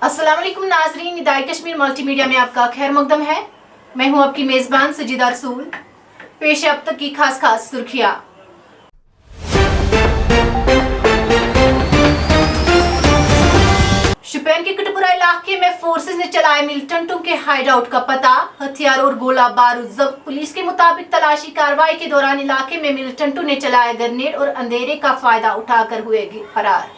अस्सलाम वालेकुम नाजरीन, निदाए कश्मीर मल्टीमीडिया में आपका खैर मकदम है। मैं हूं आपकी मेजबान सजीदा रसूल। पेश है अब तक की खास सुर्खियां। शोपियान के कटपुरा इलाके में फोर्सेस ने चलाए मिलिटेंटों के हाइडआउट का पता, हथियार और गोला बारूद जब्त। पुलिस के मुताबिक तलाशी कार्रवाई के दौरान इलाके में मिलिटेंटों ने चलाया ग्रेनेड और अंधेरे का फायदा उठाकर हुए फरार।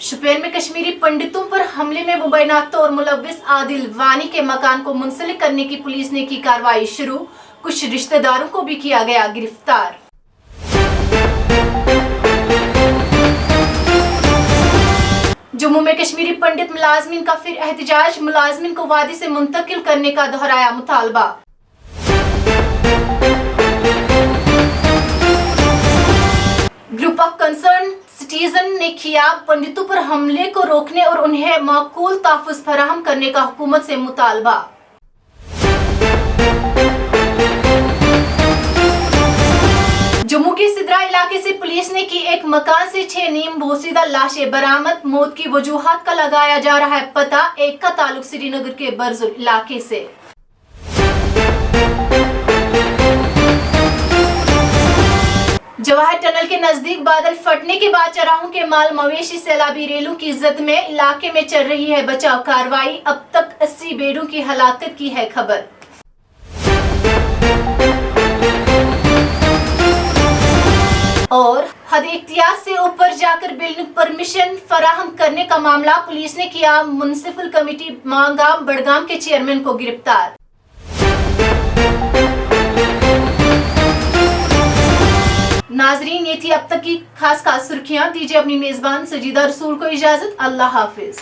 शोपियान में कश्मीरी पंडितों पर हमले में मुबैनात और मुलव्विस आदिल वानी के मकान को मुंसलिक करने की पुलिस ने की कार्रवाई शुरू। कुछ रिश्तेदारों को भी किया गया गिरफ्तार। जम्मू में कश्मीरी पंडित मुलाजमीन का फिर एहतजाज, मुलाजमीन को वादी से मुंतकिल करने का दोहराया मुतालबा। ग्रुप ऑफ कंसर्न सिटीजन ने किया पंडितों पर हमले को रोकने और उन्हें माकूल तहफ़्फ़ुज़ फराहम करने का हुकूमत से मुतालबा। जम्मू के सिद्रा इलाके से पुलिस ने की एक मकान से 6 नीम बोसीदा लाशें बरामद। मौत की वजूहात का लगाया जा रहा है पता। एक का ताल्लुक श्रीनगर के बरजुल इलाके से। जवाहर टनल के नजदीक बादल फटने के बाद चराहों के माल मवेशी सैलाबी रेलों की जद में। इलाके में चल रही है बचाव कार्रवाई। अब तक 80 बेड़ों की हलाकत की है खबर। और हद इख्तियार से ऊपर जाकर बिल्डिंग परमिशन फराहम करने का मामला, पुलिस ने किया म्युनिसिपल कमेटी मांगाम बड़गाम के चेयरमैन को गिरफ्तार। नाजरीन, ये थी अब तक की खास सुर्खियां। दीजिए अपनी मेजबान सजीदा रसूल को इजाजत। अल्लाह हाफिज।